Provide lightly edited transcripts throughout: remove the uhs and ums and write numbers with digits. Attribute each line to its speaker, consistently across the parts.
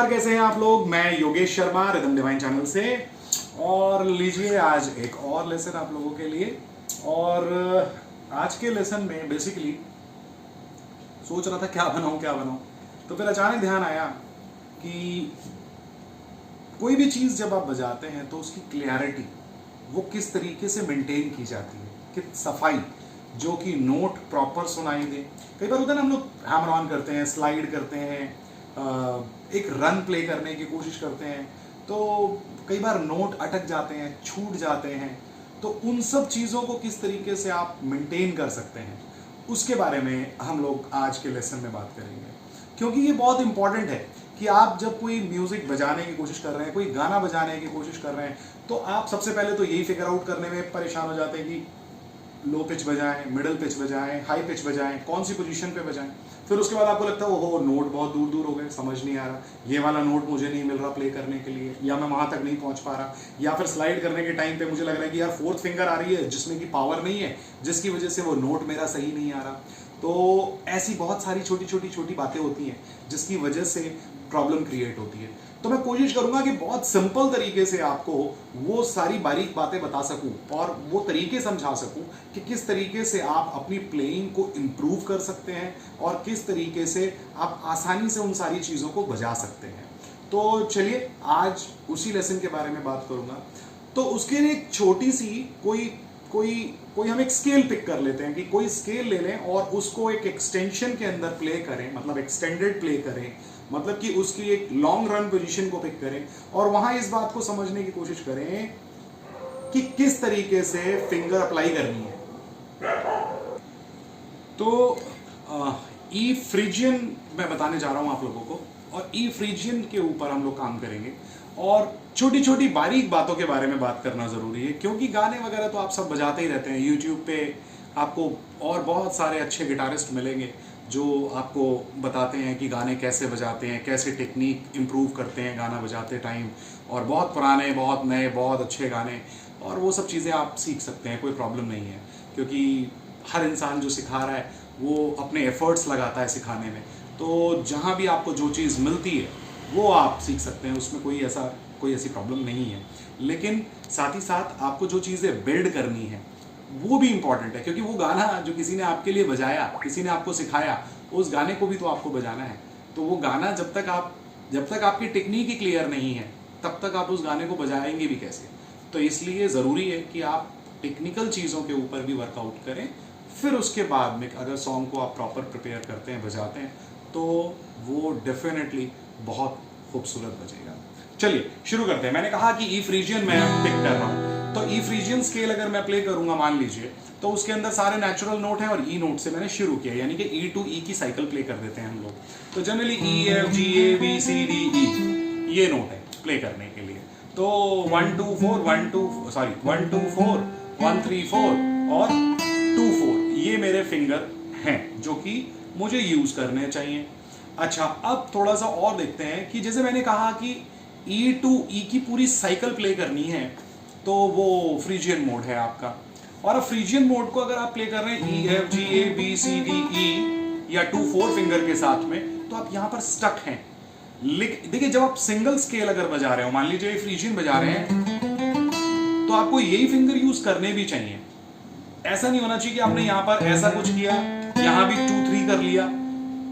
Speaker 1: नमस्कार, कैसे हैं आप लोग। मैं Yogesh Sharma rhythm divine channel से, और लीजिए आज एक और लेसन आप लोगों के लिए। और आज के लेसन में बेसिकली सोच रहा था क्या बनाऊं, तो फिर अचानक ध्यान आया कि कोई भी चीज़ जब आप बजाते हैं तो उसकी क्लियरिटी वो किस तरीके से मेंटेन की जाती है, कि सफाई जो कि नोट प्रॉपर सुनाई दे। कई बार होता है ना, हम लोग हैमर ऑन करते हैं, स्लाइड करते हैं, एक रन प्ले करने की कोशिश करते हैं, तो कई बार नोट अटक जाते हैं, छूट जाते हैं। तो उन सब चीज़ों को किस तरीके से आप मेंटेन कर सकते हैं, उसके बारे में हम लोग आज के लेसन में बात करेंगे। क्योंकि ये बहुत इंपॉर्टेंट है कि आप जब कोई म्यूजिक बजाने की कोशिश कर रहे हैं, कोई गाना बजाने की कोशिश कर रहे हैं, तो आप सबसे पहले तो यही फिगर आउट करने में परेशान हो जाते हैं कि लो पिच बजाएं, मिडिल पिच बजाएं, हाई पिच बजाएं, कौन सी पोजीशन पे बजाएं। फिर उसके बाद आपको लगता है ओहो नोट बहुत दूर दूर हो गए, समझ नहीं आ रहा, ये वाला नोट मुझे नहीं मिल रहा प्ले करने के लिए, या मैं वहां तक नहीं पहुंच पा रहा, या फिर स्लाइड करने के टाइम पे मुझे लग रहा है कि यार फोर्थ फिंगर आ रही है जिसमें कि पावर नहीं है, जिसकी वजह से वो नोट मेरा सही नहीं आ रहा। तो ऐसी बहुत सारी छोटी बातें होती हैं जिसकी वजह से प्रॉब्लम क्रिएट होती है। तो मैं कोशिश करूंगा कि बहुत सिंपल तरीके से आपको वो सारी बारीक बातें बता सकूं और वो तरीके समझा सकूं कि किस तरीके से आप अपनी प्लेइंग को इम्प्रूव कर सकते हैं और किस तरीके से आप आसानी से उन सारी चीज़ों को बजा सकते हैं। तो चलिए आज उसी लेसन के बारे में बात करूंगा। तो उसके लिए एक छोटी सी कोई हम एक स्केल पिक कर लेते हैं कि कोई स्केल ले लें और उसको एक एक्सटेंशन के अंदर प्ले करें, मतलब एक्सटेंडेड प्ले करें, मतलब कि उसकी एक लॉन्ग रन पोजीशन को पिक करें और वहां इस बात को समझने की कोशिश करें कि किस तरीके से फिंगर अप्लाई करनी है। तो ई फ्रीजियन मैं बताने जा रहा हूं आप लोगों को, और ई फ्रीजियन के ऊपर हम लोग काम करेंगे और छोटी बारीक बातों के बारे में बात करना जरूरी है। क्योंकि गाने वगैरह तो आप सब बजाते ही रहते हैं, यूट्यूब पे आपको और बहुत सारे अच्छे गिटारिस्ट मिलेंगे जो आपको बताते हैं कि गाने कैसे बजाते हैं, कैसे टेक्निक इम्प्रूव करते हैं गाना बजाते टाइम, और बहुत पुराने, बहुत नए, बहुत अच्छे गाने, और वो सब चीज़ें आप सीख सकते हैं, कोई प्रॉब्लम नहीं है। क्योंकि हर इंसान जो सिखा रहा है वो अपने एफर्ट्स लगाता है सिखाने में, तो जहाँ भी आपको जो चीज़ मिलती है वो आप सीख सकते हैं, उसमें कोई ऐसी प्रॉब्लम नहीं है। लेकिन साथ ही साथ आपको जो चीज़ें बिल्ड करनी है वो भी इंपॉर्टेंट है, क्योंकि वो गाना जो किसी ने आपके लिए बजाया, किसी ने आपको सिखाया, उस गाने को भी तो आपको बजाना है। तो वो गाना जब तक आपकी टेक्निक ही क्लियर नहीं है तब तक आप उस गाने को बजाएंगे भी कैसे। तो इसलिए ज़रूरी है कि आप टेक्निकल चीज़ों के ऊपर भी वर्कआउट करें, फिर उसके बाद में अगर सॉन्ग को आप प्रॉपर प्रिपेयर करते हैं, बजाते हैं, तो वो डेफिनेटली बहुत खूबसूरत बजेगा। चलिए शुरू करते हैं। मैंने कहा कि ई फ्रीजियन मैं पिक कर रहा हूँ, तो ई फ्रीजियन स्केल अगर मैं प्ले करूंगा मान लीजिए, तो उसके अंदर सारे नेचुरल नोट हैं और ई नोट से मैंने शुरू किया, यानी कि ई टू ई की साइकिल प्ले कर देते हैं हम लोग। तो generally E F G A B C D E ये नोट है प्ले करने के लिए। तो 1 2 4 1 2 4 1 3 4 और 2 4 ये मेरे फिंगर हैं जो कि मुझे यूज करने चाहिए। अच्छा, अब थोड़ा सा और देखते हैं कि जैसे मैंने कहा कि ई टू ई की पूरी साइकिल प्ले करनी है, तो वो फ्रीजियन मोड है आपका। और अब फ्रीजियन मोड को अगर आप प्ले कर रहे हैं E F G A B C D E या 2 4 फिंगर के साथ में, तो आप यहां पर स्टक हैं। देखिए, जब आप सिंगल स्केल अगर बजा रहे हो, मान लीजिए फ्रीजियन बजा रहे हैं, तो आपको यही फिंगर यूज करने भी चाहिए। ऐसा नहीं होना चाहिए कि आपने यहां पर ऐसा कुछ किया, यहां भी 2 3 कर लिया।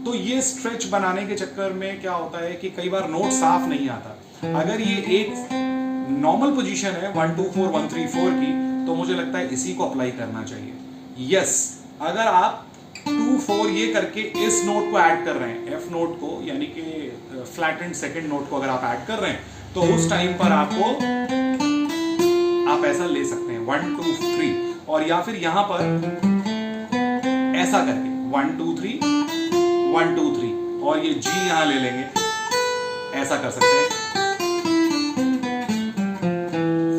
Speaker 1: तो ये स्ट्रेच बनाने के चक्कर में क्या होता है कि कई बार नोट साफ नहीं आता। अगर ये एक नॉर्मल पोजीशन है 1 2 4 1 3 4 की, तो मुझे लगता है इसी को अप्लाई करना चाहिए। यस, अगर आप 2 4 ये करके इस नोट को ऐड कर रहे हैं, एफ नोट को, यानी कि फ्लैट एंड सेकंड नोट को अगर आप ऐड कर रहे हैं, तो उस टाइम पर आप ऐसा ले सकते हैं 1 2 3, और या फिर यहां पर ऐसा करके 1 2 3 1 2 3, और ये जी यहां ले लेंगे, ऐसा कर सकते हैं,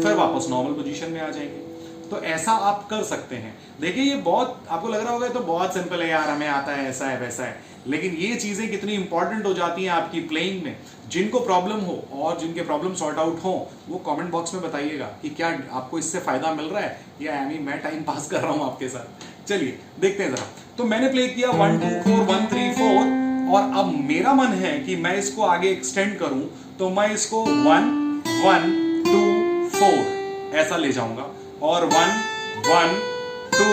Speaker 1: फिर वापस नॉर्मल पोजीशन में आ जाएंगे। तो ऐसा आप कर सकते हैं। देखिए, ये बहुत आपको लग रहा होगा तो बहुत सिंपल है यार, हमें आता है, ऐसा है वैसा है, लेकिन ये चीजें कितनी इंपॉर्टेंट हो जाती हैं आपकी प्लेइंग में। जिनको प्रॉब्लम हो और जिनके प्रॉब्लम सॉर्ट आउट हो, वो कमेंट बॉक्स में बताइएगा कि क्या आपको इससे फायदा मिल रहा है या मैं टाइम पास कर रहा हूं आपके साथ। चलिए देखते हैं जरा। तो मैंने प्ले किया 1 2 4 1 3 4, और अब मेरा मन है कि मैं इसको आगे एक्सटेंड करूं, तो मैं इसको 1 1 2 4 ऐसा ले जाऊंगा और 1 1 2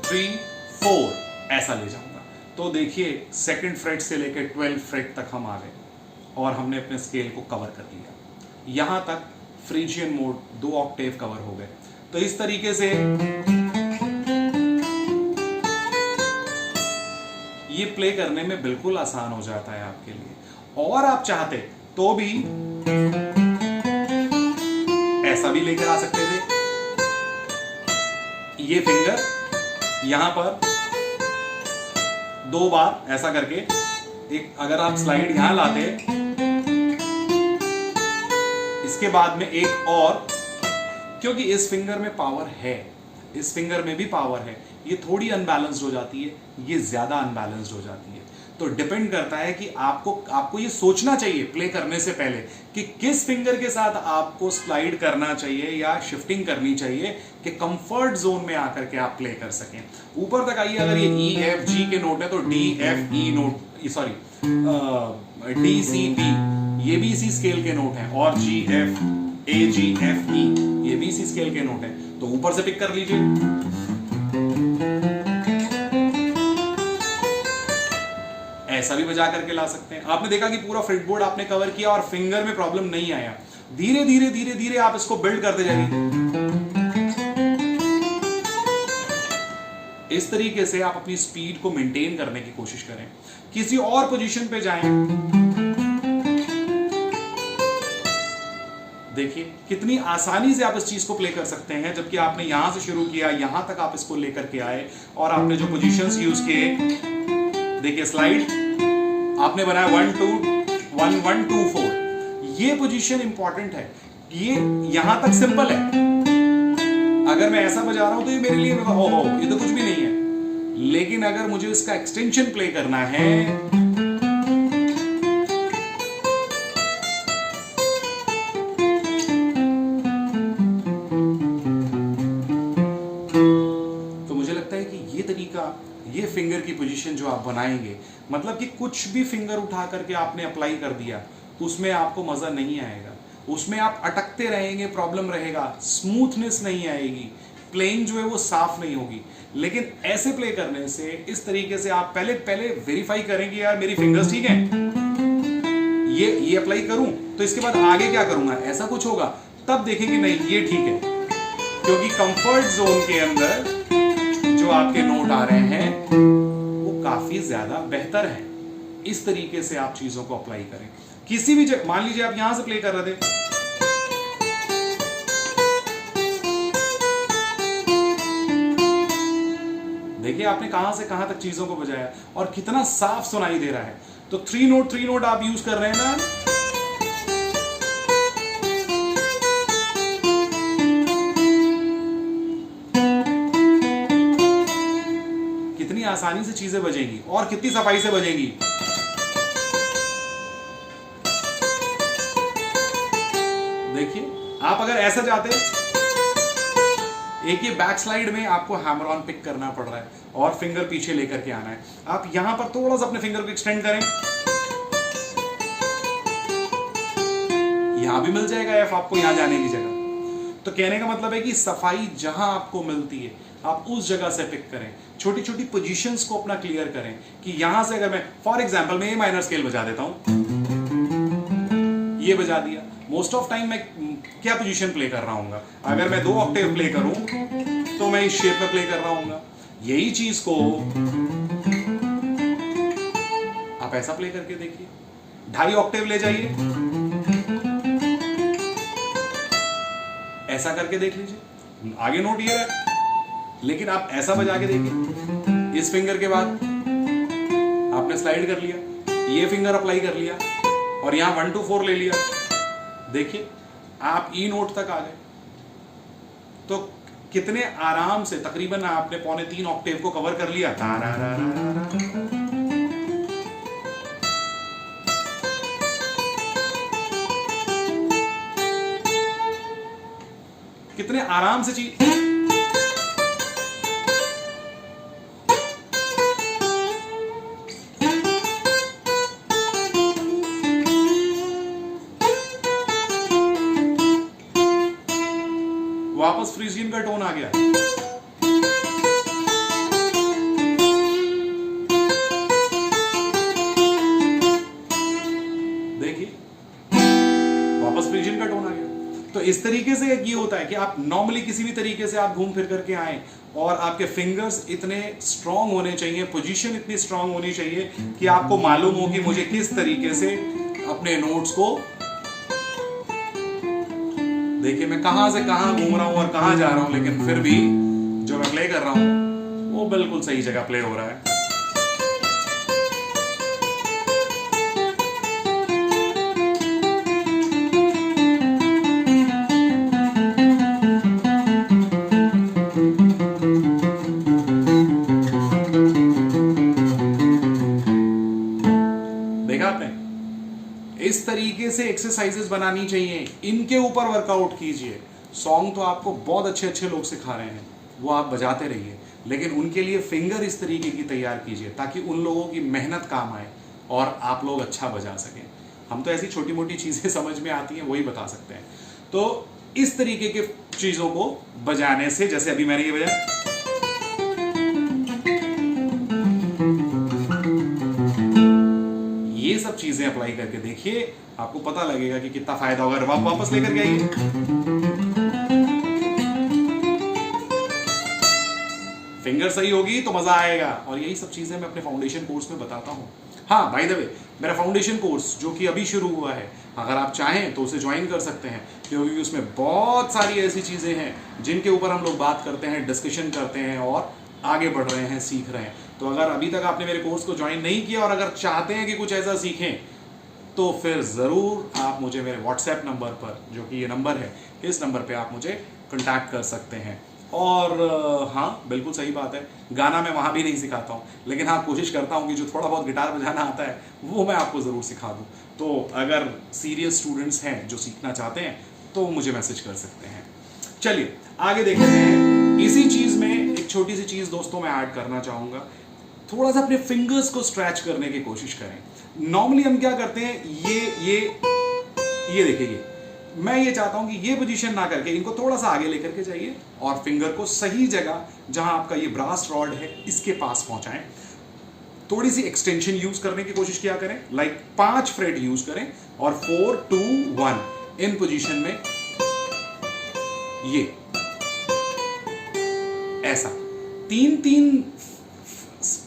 Speaker 1: 3 4 ऐसा ले जाऊंगा। तो देखिए सेकंड फ्रेट से लेकर 12 फ्रेट तक हम आ गए और हमने अपने स्केल को कवर कर लिया। यहां तक फ्रीजियन मोड 2 ऑक्टेव कवर हो गए। तो इस तरीके से ये प्ले करने में बिल्कुल आसान हो जाता है आपके लिए। और आप चाहते तो भी ऐसा भी लेकर आ सकते थे, ये फिंगर यहां पर 2 बार ऐसा करके, एक अगर आप स्लाइड यहां लाते, इसके बाद में एक और, क्योंकि इस फिंगर में पावर है, इस फिंगर में भी पावर है, ये थोड़ी अनबैलेंस्ड हो जाती है, ये ज्यादा अनबैलेंस्ड हो जाती है। तो डिपेंड करता है कि आपको ये सोचना चाहिए प्ले करने से पहले कि किस फिंगर के साथ आपको स्लाइड करना चाहिए या शिफ्टिंग करनी चाहिए कि कंफर्ट जोन में आकर के आप प्ले कर सकें। ऊपर तक आइए, अगर ये ई एफ जी के नोट है तो D F E note, sorry D C B, ये भी इसी स्केल के नोट हैं, और जी F A ji F E, ये भी इसी स्केल के नोट हैं। तो ऊपर से पिक कर लीजिए। ऐसा भी बजा करके ला सकते हैं। आपने देखा कि पूरा फ्रेटबोर्ड आपने कवर किया और फिंगर में प्रॉब्लम नहीं आया। धीरे धीरे धीरे धीरे आप इसको बिल्ड करते जाइए। इस तरीके से आप अपनी स्पीड को मेंटेन करने की कोशिश करें। किसी और पोजीशन पे जाएं। देखिए कितनी आसानी से आप इस चीज को प्ले कर सकते हैं, जबकि आपने यहां से शुरू किया, यहां तक आप इसको लेकर के आए और आपने जो पोजीशंस यूज किए, देखिए स्लाइड आपने बनाया 1 2 1 1 2 4, ये पोजीशन इंपॉर्टेंट है। ये यहां तक सिंपल है, अगर मैं ऐसा बजा रहा हूं तो ये मेरे लिए हो ये तो कुछ भी नहीं है। लेकिन अगर मुझे इसका एक्सटेंशन प्ले करना है, तो मुझे लगता है कि ये तरीका, ये फिंगर की पोजीशन जो आप बनाएंगे, मतलब कि कुछ भी फिंगर उठा करके आपने अप्लाई कर दिया, उसमें आपको मजा नहीं आएगा, उसमें आप अटकते रहेंगे, प्रॉब्लम रहेगा, स्मूथनेस नहीं आएगी, प्लेइंग जो है वो साफ नहीं होगी। लेकिन ऐसे प्ले करने से, इस तरीके से आप पहले वेरीफाई करेंगे यार मेरी फिंगर्स ठीक हैं, ये अप्लाई करूं तो इसके बाद आगे क्या करूंगा, ऐसा कुछ होगा, तब देखेंगे नहीं ये ठीक है, क्योंकि कंफर्ट जोन के अंदर जो आपके नोट आ रहे हैं वो काफी ज्यादा बेहतर है। इस तरीके से आप चीजों को अप्लाई करें। किसी भी जगह, मान लीजिए आप यहां से प्ले कर रहे थे, देखिए आपने कहां से कहां तक चीजों को बजाया और कितना साफ सुनाई दे रहा है। तो 3 नोट आप यूज कर रहे हैं ना, कितनी आसानी से चीजें बजेंगी और कितनी सफाई से बजेंगी। देखिए आप अगर ऐसा जाते, एक ये बैक स्लाइड में आपको हैमर ऑन पिक करना पड़ रहा है और फिंगर पीछे लेकर के आना है। आप यहां पर थोड़ा सा अपने फिंगर को एक्सटेंड करें, यहां भी मिल जाएगा एफ आपको, यहां जाने की जगह। तो कहने का मतलब है कि सफाई जहां आपको मिलती है आप उस जगह से पिक करें। छोटी छोटी पोजीशंस को अपना क्लियर करें कि यहां से, अगर मैं फॉर एग्जांपल मैं ए माइनर स्केल बजा देता हूं, ये बजा दिया, मोस्ट ऑफ टाइम मैं क्या पोजीशन प्ले कर रहा हूँ। अगर मैं 2 ऑक्टेव प्ले करूं तो मैं इस शेप में प्ले कर रहा हूँ। यही चीज को आप ऐसा प्ले करके देखिए, 2.5 ऑक्टेव ले जाइए, ऐसा करके देख लीजिए, आगे नोट ये है, लेकिन आप ऐसा बजा के देखिए। इस फिंगर के बाद आपने स्लाइड कर लिया, ये फिंगर अप्लाई कर लिया और यहां 1 2 4 ले लिया, देखिए आप ई नोट तक आ गए। तो कितने आराम से, तकरीबन आपने 2.25 ऑक्टेव को कवर कर लिया। कितने आराम से चीज, वापस फ्रीजियन का टोन आ गया। देखिए वापस फ्रीजियन का टोन आ गया। तो इस तरीके से ये होता है कि आप नॉर्मली किसी भी तरीके से आप घूम फिर करके आए और आपके फिंगर्स इतने स्ट्रांग होने चाहिए, पोजीशन इतनी स्ट्रांग होनी चाहिए कि आपको मालूम हो कि मुझे किस तरीके से अपने नोट्स को, देखिए मैं कहां से कहां घूम रहा हूं और कहां जा रहा हूं, लेकिन फिर भी जो मैं प्ले कर रहा हूं वो बिल्कुल सही जगह प्ले हो रहा है। इस तरीके से एक्सरसाइजेस बनानी चाहिए, इनके ऊपर वर्कआउट कीजिए। सॉन्ग तो आपको बहुत अच्छे अच्छे लोग सिखा रहे हैं, वो आप बजाते रहिए, लेकिन उनके लिए फिंगर इस तरीके की तैयार कीजिए ताकि उन लोगों की मेहनत काम आए और आप लोग अच्छा बजा सकें। हम तो ऐसी छोटी मोटी चीज़ें समझ में आती हैं वही बता सकते हैं। तो इस तरीके के चीज़ों को बजाने से, जैसे अभी मैंने ये बजाया, ये सब चीजें अप्लाई करके देखिए, आपको पता लगेगा कि कितना फायदा होगा। वापस लेकर के आइए, फिंगर सही होगी तो मजा आएगा। और यही सब चीजें मैं अपने फाउंडेशन कोर्स में बताता हूं। हाँ बाय द वे, मेरा फाउंडेशन कोर्स जो कि अभी शुरू हुआ है, अगर आप चाहें तो उसे ज्वाइन कर सकते हैं, क्योंकि उसमें बहुत सारी ऐसी चीजें हैं जिनके ऊपर हम लोग बात करते हैं, डिस्कशन करते हैं और आगे बढ़ रहे हैं, सीख रहे हैं। तो अगर अभी तक आपने मेरे कोर्स को ज्वाइन नहीं किया और अगर चाहते हैं कि कुछ ऐसा सीखें, तो फिर ज़रूर आप मुझे मेरे व्हाट्सएप नंबर पर, जो कि ये नंबर है, इस नंबर पे आप मुझे कांटेक्ट कर सकते हैं। और हाँ बिल्कुल सही बात है, गाना मैं वहाँ भी नहीं सिखाता हूँ, लेकिन हाँ कोशिश करता हूँ कि जो थोड़ा बहुत गिटार बजाना आता है वो मैं आपको ज़रूर सिखा दूँ। तो अगर सीरियस स्टूडेंट्स हैं जो सीखना चाहते हैं तो मुझे मैसेज कर सकते हैं। चलिए आगे देखते हैं। इसी चीज़ में एक छोटी सी चीज़ दोस्तों मैं ऐड करना चाहूँगा, थोड़ा सा अपने फिंगर्स को स्ट्रेच करने की कोशिश करें। नॉर्मली हम क्या करते हैं, ये देखिए, मैं ये चाहता हूं कि ये पोजीशन ना करके इनको थोड़ा सा आगे लेकर के जाइए और फिंगर को सही जगह जहां आपका ये ब्रास रॉड है इसके पास पहुंचाएं। थोड़ी सी एक्सटेंशन यूज करने की कोशिश किया करें, लाइक 5 फ्रेट यूज करें और 4 2 1 इन पोजीशन में ये ऐसा 3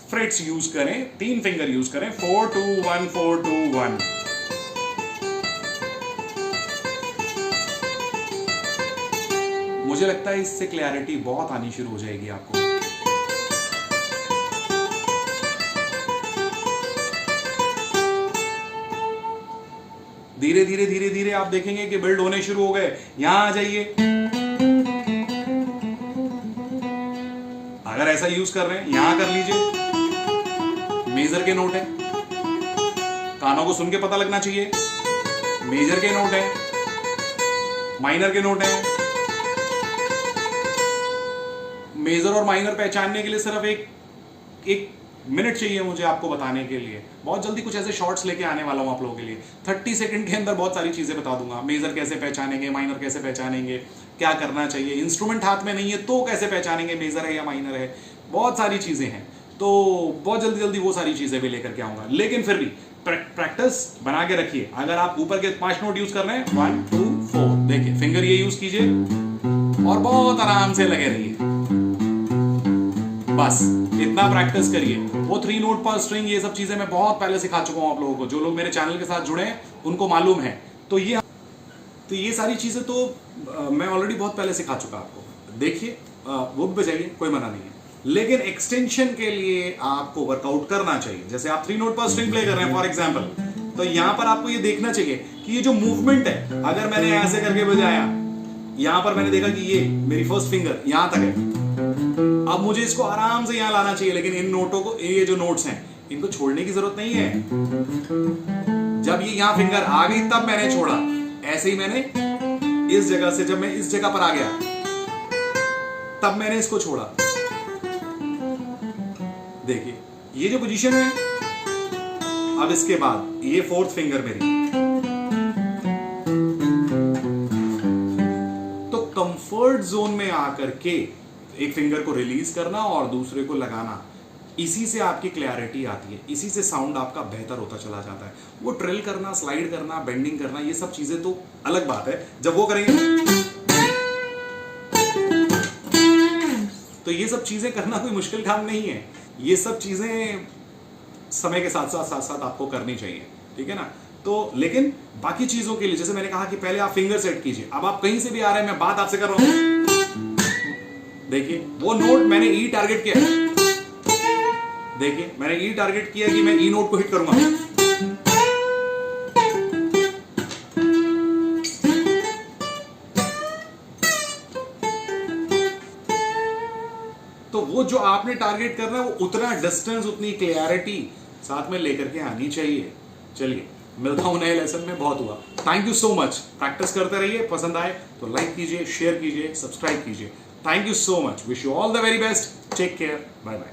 Speaker 1: फ्रेट्स यूज करें, 3 फिंगर यूज करें, 4 2 1 4 2 1। मुझे लगता है इससे क्लैरिटी बहुत आनी शुरू हो जाएगी आपको। धीरे धीरे धीरे धीरे आप देखेंगे कि बिल्ड होने शुरू हो गए। यहां आ जाइए, अगर ऐसा यूज कर रहे हैं यहां कर लीजिए। मेजर के नोट है, कानों को सुन के पता लगना चाहिए। मेजर के नोट है, माइनर के नोट है। मेजर और माइनर पहचानने के लिए सिर्फ एक मिनट चाहिए मुझे आपको बताने के लिए। बहुत जल्दी कुछ ऐसे शॉर्ट्स लेके आने वाला हूं आप लोगों के लिए। 30 सेकंड के अंदर बहुत सारी चीजें बता दूंगा। मेजर कैसे पहचानेंगे, माइनर कैसे पहचानेंगे, क्या करना चाहिए, इंस्ट्रूमेंट हाथ में नहीं है तो कैसे पहचानेंगे मेजर है या माइनर है, बहुत सारी चीजें हैं। तो बहुत जल्दी जल्दी वो सारी चीजें भी लेकर के आऊंगा, लेकिन फिर भी प्रैक्टिस बना के रखिए। अगर आप ऊपर के 5 नोट यूज कर रहे हैं, 1 2 4, देखिए फिंगर ये यूज कीजिए और बहुत आराम से लगे रहिए। बस इतना प्रैक्टिस करिए। वो 3 नोट पर स्ट्रिंग, ये सब चीजें मैं बहुत पहले सिखा चुका हूं आप लोगों को। जो लोग मेरे चैनल के साथ जुड़े हैं उनको मालूम है। तो ये सारी चीजें तो मैं ऑलरेडी बहुत पहले सिखा चुका आपको। देखिए वो भी बजाइए, कोई मना नहीं है, लेकिन एक्सटेंशन के लिए आपको वर्कआउट करना चाहिए। जैसे आप 3 नोट पर स्ट्रिंग प्ले कर रहे हैं फॉर एग्जांपल, तो यहां पर आपको ये देखना चाहिए कि ये जो मूवमेंट है, अगर मैंने ऐसे करके बजाया, यहां पर मैंने देखा कि ये मेरी फर्स्ट फिंगर यहां तक है, अब मुझे इसको आराम से यहां लाना चाहिए। लेकिन इन नोटों को, ये जो नोट्स हैं, इनको छोड़ने की जरूरत नहीं है। जब ये यहां फिंगर आ गई तब मैंने छोड़ा। ऐसे ही मैंने इस जगह से, जब मैं इस जगह पर आ गया तब मैंने इसको छोड़ा। देखिए ये जो पोजीशन है, अब इसके बाद ये 4th फिंगर मेरी, तो कंफर्ट जोन में आकर के एक फिंगर को रिलीज करना और दूसरे को लगाना, इसी से आपकी क्लैरिटी आती है, इसी से साउंड आपका बेहतर होता चला जाता है। वो ट्रिल करना, स्लाइड करना, बेंडिंग करना, ये सब चीजें तो अलग बात है। जब वो करेंगे तो ये सब चीजें करना कोई मुश्किल काम नहीं है। ये सब चीजें समय के साथ साथ आपको करनी चाहिए, ठीक है ना। तो लेकिन बाकी चीजों के लिए, जैसे मैंने कहा कि पहले आप फिंगर सेट कीजिए। अब आप कहीं से भी आ रहे हैं, मैं बात आपसे कर रहा हूं, देखिए वो नोट मैंने ई टारगेट किया, देखिए मैंने ई टारगेट किया कि मैं ई नोट को हिट करूंगा। तो वो जो आपने टारगेट करना है, वो उतना डिस्टेंस, उतनी क्लियरिटी साथ में लेकर के आनी चाहिए। चलिए, मिलता हूं नए लेसन में। बहुत हुआ, thank you so much. Practice करते रहिए, पसंद आए तो लाइक कीजिए, शेयर कीजिए, सब्सक्राइब कीजिए। Thank you so much, wish you all the very best, take care, bye bye.